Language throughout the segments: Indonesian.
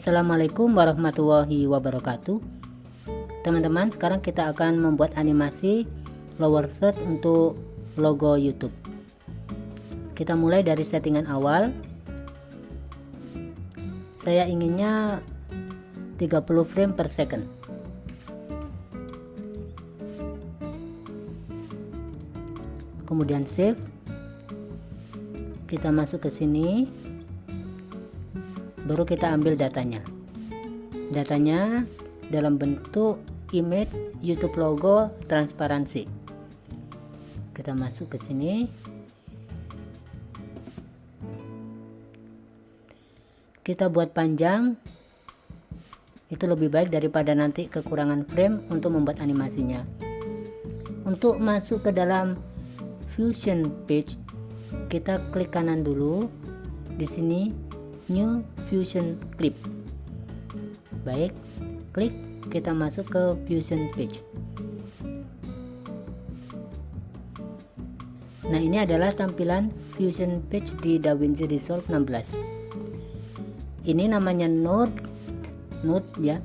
Assalamualaikum warahmatullahi wabarakatuh. Teman-teman, sekarang kita akan membuat animasi lower third untuk logo YouTube. Kita mulai dari settingan awal. Saya inginnya 30 frame per second. Kemudian save. Kita masuk ke sini. Baru kita ambil datanya. Datanya dalam bentuk image YouTube logo transparansi. Kita masuk ke sini. Kita buat panjang. Itu lebih baik daripada nanti kekurangan frame untuk membuat animasinya. Untuk masuk ke dalam Fusion page, kita klik kanan dulu. Di sini New Fusion Clip. Baik, klik, kita masuk ke Fusion page. Nah, ini adalah tampilan Fusion page di DaVinci Resolve 16. Ini namanya node ya.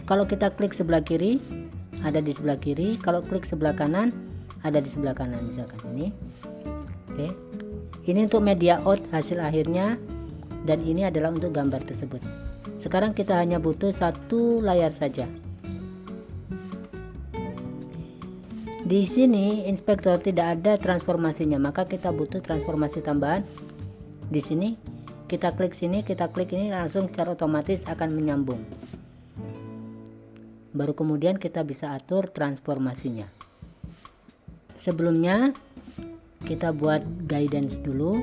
Kalau kita klik sebelah kiri, ada di sebelah kiri. Kalau klik sebelah kanan, ada di sebelah kanan. Misalkan ini. Oke. Ini untuk media out hasil akhirnya. Dan ini adalah untuk gambar tersebut. Sekarang kita hanya butuh satu layar saja. Di sini inspektor tidak ada transformasinya, maka kita butuh transformasi tambahan. Di sini kita klik sini, kita klik ini, langsung secara otomatis akan menyambung. Baru kemudian kita bisa atur transformasinya. Sebelumnya kita buat guidance dulu.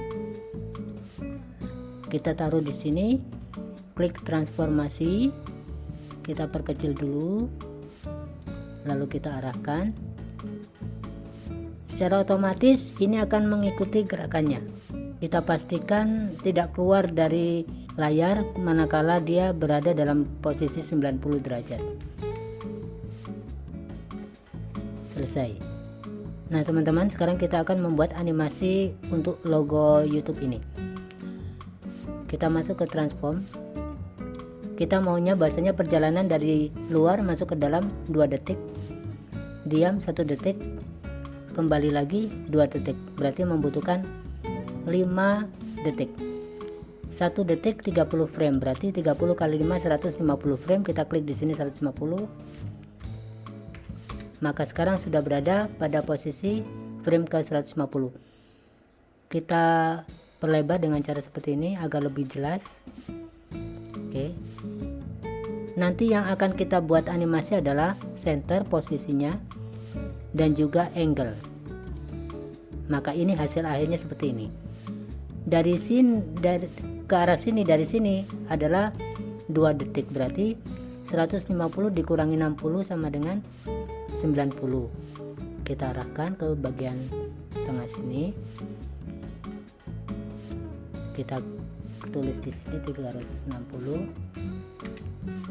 Kita taruh di sini, klik transformasi, kita perkecil dulu, lalu kita arahkan. Secara otomatis ini akan mengikuti gerakannya. Kita pastikan tidak keluar dari layar manakala dia berada dalam posisi 90 derajat. Selesai. Nah teman-teman, sekarang kita akan membuat animasi untuk logo YouTube ini. Kita masuk ke transform. Kita maunya bahasanya perjalanan dari luar masuk ke dalam 2 detik, diam 1 detik, kembali lagi 2 detik, berarti membutuhkan 5 detik. 1 detik 30 frame, berarti 30 kali 5 150 frame. Kita klik di sini 150. Maka sekarang sudah berada pada posisi frame ke 150. Kita perlebar dengan cara seperti ini agar lebih jelas. Oke. Nanti yang akan kita buat animasi adalah center posisinya dan juga angle. Maka ini hasil akhirnya seperti ini. Dari sini ke arah sini, dari sini adalah 2 detik, berarti 150 dikurangi 60 sama dengan 90. Kita arahkan ke bagian tengah sini. Kita tulis di sini 360.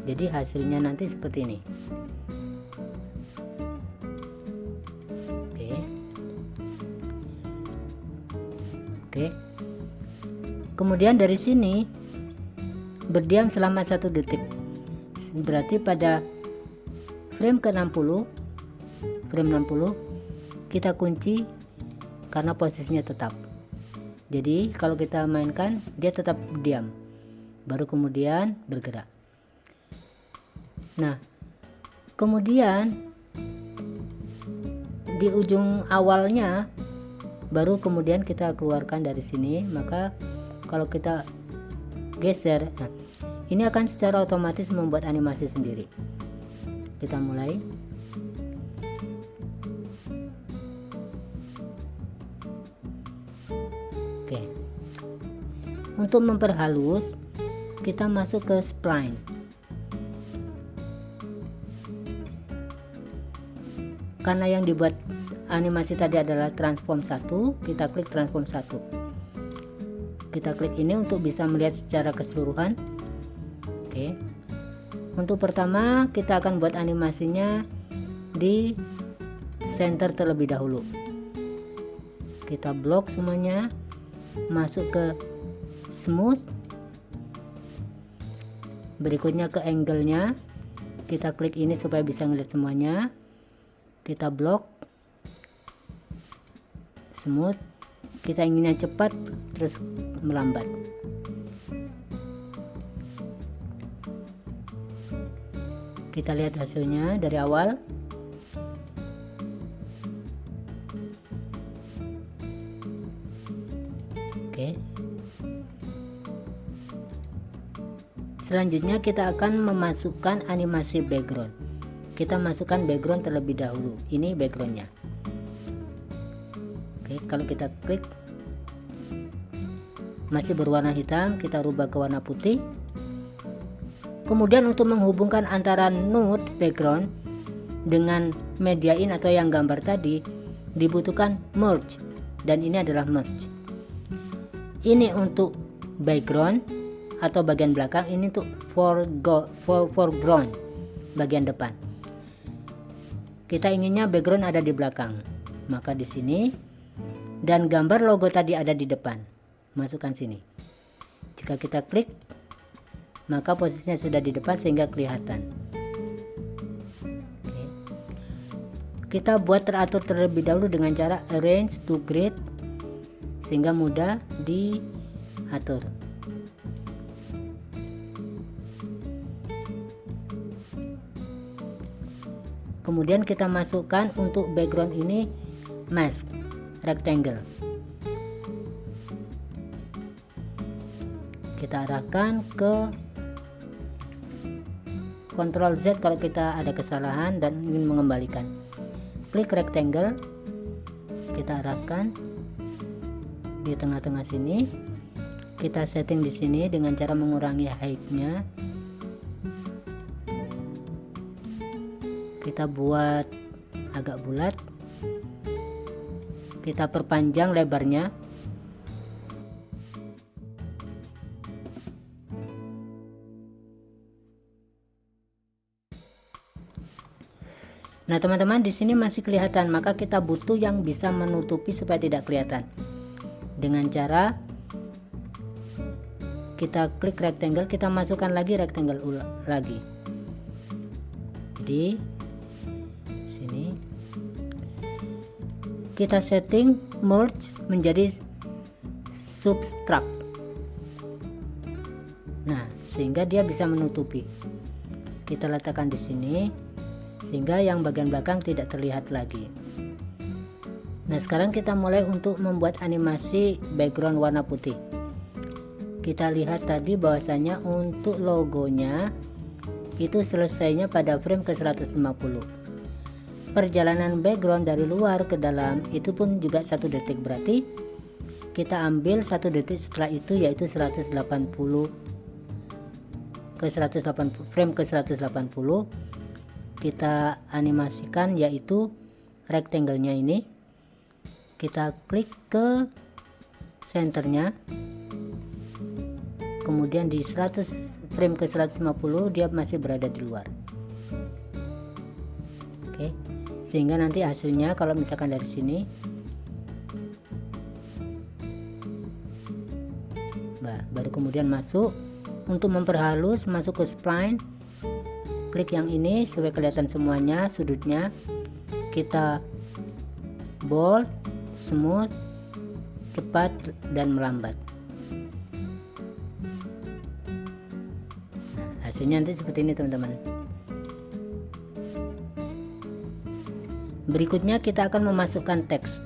Jadi hasilnya nanti seperti ini. Oke. Kemudian dari sini berdiam selama 1 detik. Berarti pada frame ke 60, frame 60 kita kunci karena posisinya tetap. Jadi kalau kita mainkan dia tetap diam, baru kemudian bergerak. Nah kemudian di ujung awalnya baru kemudian kita keluarkan dari sini. Maka kalau kita geser, nah, ini akan secara otomatis membuat animasi sendiri. Kita mulai. Oke. Untuk memperhalus, kita masuk ke spline. Karena yang dibuat animasi tadi adalah transform 1, kita klik transform 1. Kita klik ini untuk bisa melihat secara keseluruhan. Oke. Untuk pertama kita akan buat animasinya di center terlebih dahulu. Kita blok semuanya, masuk ke smooth, Berikutnya ke angle-nya, kita klik ini supaya bisa ngeliat semuanya. Kita blok, smooth. Kita inginnya cepat terus melambat. Kita lihat hasilnya dari awal. Oke. Selanjutnya kita akan memasukkan animasi background. Kita masukkan background terlebih dahulu. Ini backgroundnya. Oke, kalau kita klik masih berwarna hitam, kita rubah ke warna putih. Kemudian untuk menghubungkan antara node background dengan media in atau yang gambar tadi dibutuhkan merge, dan ini adalah merge. Ini untuk background atau bagian belakang, ini untuk foreground bagian depan. Kita inginnya background ada di belakang, maka di sini, dan gambar logo tadi ada di depan, masukkan sini. Jika kita klik, maka posisinya sudah di depan sehingga kelihatan. Oke. Kita buat teratur terlebih dahulu dengan cara arrange to grid sehingga mudah diatur. Kemudian kita masukkan untuk background ini mask rectangle. Kita arahkan ke Ctrl Z kalau kita ada kesalahan dan ingin mengembalikan. Klik rectangle, kita arahkan di tengah-tengah sini. Kita setting di sini dengan cara mengurangi height-nya. Kita buat agak bulat. Kita perpanjang lebarnya. Nah, teman-teman, di sini masih kelihatan, maka kita butuh yang bisa menutupi supaya tidak kelihatan. Dengan cara kita klik rectangle, kita masukkan lagi rectangle lagi. Jadi sini kita setting merge menjadi subtract. Nah, sehingga dia bisa menutupi. Kita letakkan di sini sehingga yang bagian belakang tidak terlihat lagi. Nah, sekarang kita mulai untuk membuat animasi background warna putih. Kita lihat tadi bahwasanya untuk logonya itu selesainya pada frame ke 150. Perjalanan background dari luar ke dalam itu pun juga 1 detik, berarti kita ambil 1 detik setelah itu, yaitu 180 ke 180 frame ke 180. Kita animasikan yaitu rectangle-nya ini. Kita klik ke centernya, kemudian di 100 frame ke 150 dia masih berada di luar. Oke, sehingga nanti hasilnya kalau misalkan dari sini, nah, baru kemudian masuk untuk memperhalus, masuk ke spline. Klik yang ini supaya kelihatan semuanya sudutnya. Kita bold, smooth, cepat, dan melambat. Nah, hasilnya nanti seperti ini, teman-teman. Berikutnya kita akan memasukkan teks.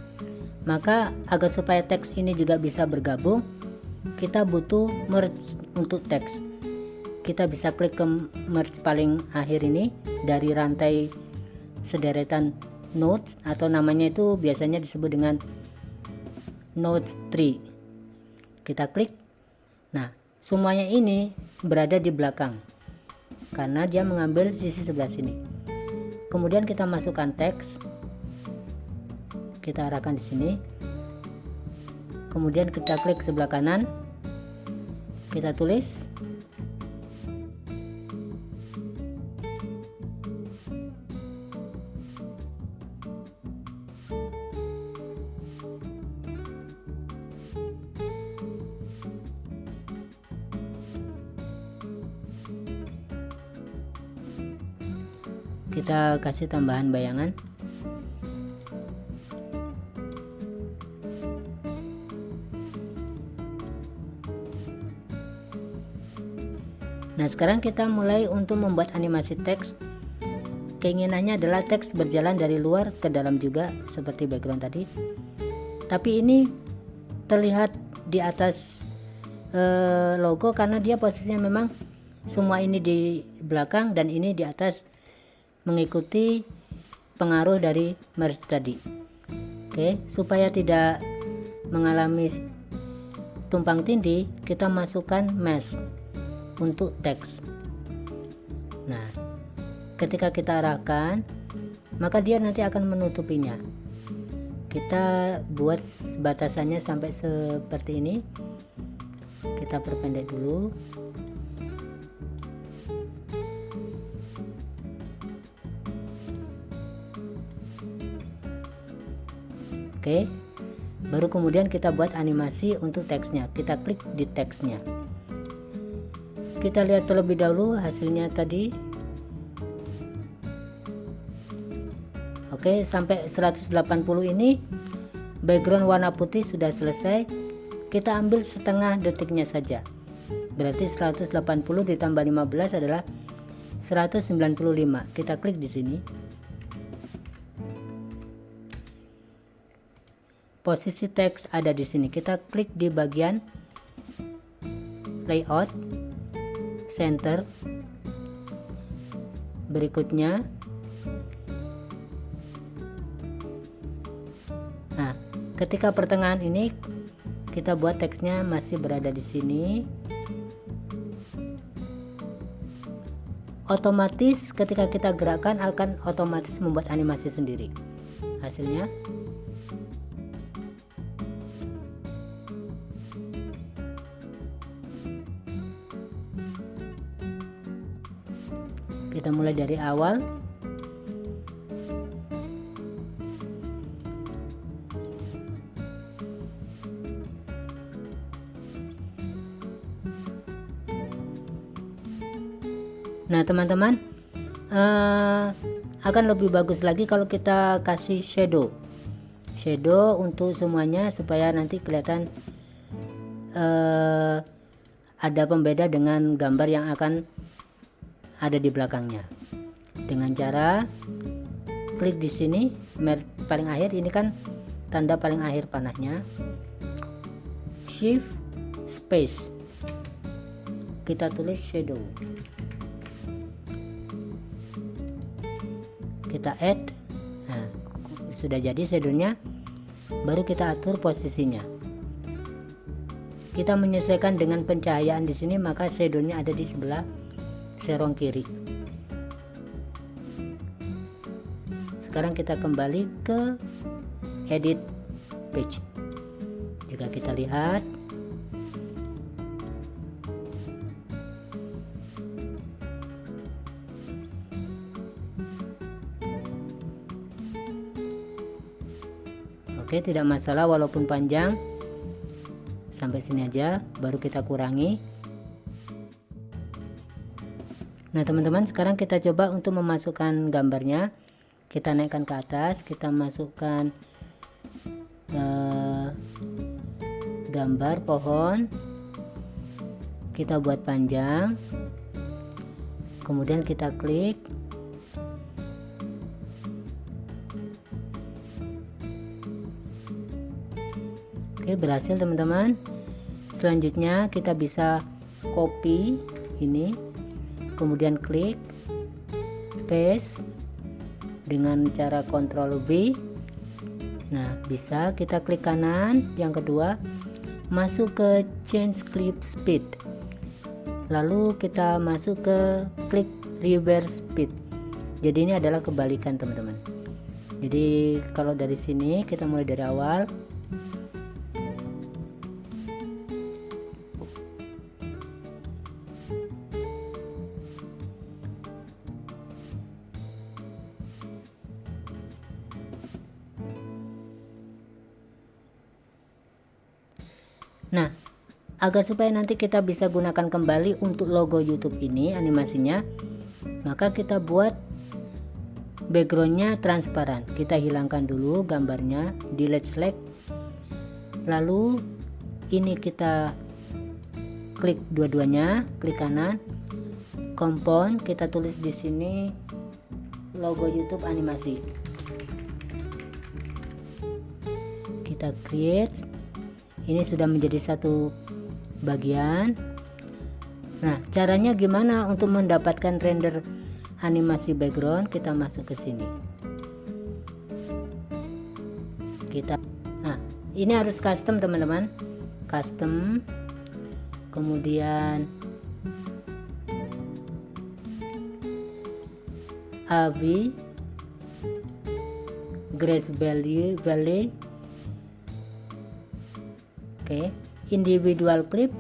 Maka agar supaya teks ini juga bisa bergabung, kita butuh merge untuk teks. Kita bisa klik ke merge paling akhir ini dari rantai sederetan notes, atau namanya itu biasanya disebut dengan notes tree. Kita klik. Nah, semuanya ini berada di belakang karena dia mengambil sisi sebelah sini. Kemudian kita masukkan teks. Kita arahkan di sini. Kemudian kita klik sebelah kanan. Kita tulis. kita kasih tambahan bayangan. Nah, sekarang kita mulai untuk membuat animasi teks. Keinginannya adalah teks berjalan dari luar ke dalam juga seperti background tadi. Tapi ini terlihat di atas logo karena dia posisinya memang semua ini di belakang dan ini di atas, mengikuti pengaruh dari merge tadi. Oke, supaya tidak mengalami tumpang tindih, kita masukkan mesh untuk teks. Nah, ketika kita arahkan, maka dia nanti akan menutupinya. Kita buat batasannya sampai seperti ini. Kita perpendek dulu. Oke, baru kemudian kita buat animasi untuk teksnya. Kita klik di teksnya. Kita lihat terlebih dahulu hasilnya tadi. Oke, sampai 180 ini background warna putih sudah selesai. Kita ambil setengah detiknya saja. Berarti 180 ditambah 15 adalah 195. Kita klik di sini. Posisi teks ada di sini. Kita klik di bagian layout, center. Berikutnya, nah, ketika pertengahan ini kita buat teksnya masih berada di sini. Otomatis ketika kita gerakkan akan otomatis membuat animasi sendiri. Hasilnya kita mulai dari awal. Nah, teman-teman, akan lebih bagus lagi kalau kita kasih shadow untuk semuanya supaya nanti kelihatan ada pembeda dengan gambar yang akan ada di belakangnya. Dengan cara klik di sini paling akhir, ini kan tanda paling akhir panahnya. Shift space. Kita tulis shadow. Kita add. Nah, sudah jadi shadownya. Baru kita atur posisinya. Kita menyesuaikan dengan pencahayaan di sini, maka shadownya ada di sebelah serong kiri. Sekarang kita kembali ke edit page. Jika kita lihat, oke, tidak masalah walaupun panjang. Sampai sini aja, baru kita kurangi. Nah, teman-teman, sekarang kita coba untuk memasukkan gambarnya. Kita naikkan ke atas, kita masukkan gambar pohon. Kita buat panjang. Kemudian kita klik. Oke, berhasil teman-teman. Selanjutnya kita bisa copy ini, kemudian klik paste dengan cara Ctrl V. Nah, bisa kita klik kanan. Yang kedua, masuk ke change clip speed, lalu kita masuk ke klik reverse speed. Jadi ini adalah kebalikan teman-teman. Jadi kalau dari sini kita mulai dari awal. Nah, agar supaya nanti kita bisa gunakan kembali untuk logo YouTube ini animasinya, maka kita buat backgroundnya transparan. Kita hilangkan dulu gambarnya, delete select, lalu ini kita klik dua-duanya, klik kanan, compound, kita tulis di sini logo YouTube animasi, kita create. Ini sudah menjadi satu bagian. Nah, caranya gimana untuk mendapatkan render animasi background? Kita masuk ke sini. Nah, ini harus custom teman-teman. Custom. Kemudian AV, Grace Value. Oke, individual clip,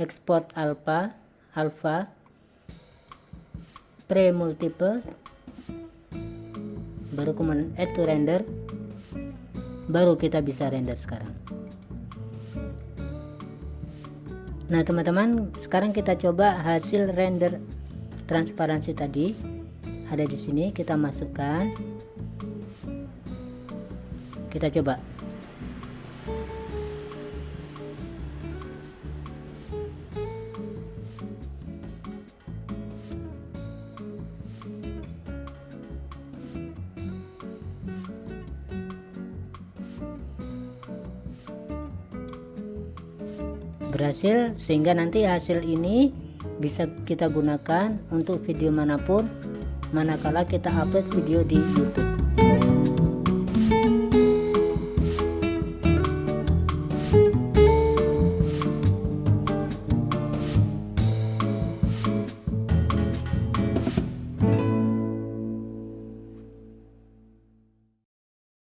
export alpha, pre-multiple, baru kemudian add to render, baru kita bisa render sekarang. Nah teman-teman, sekarang kita coba hasil render transparansi tadi. Ada di sini, kita masukkan, kita coba. Berhasil, sehingga nanti hasil ini bisa kita gunakan untuk video manapun manakala kita upload video di YouTube.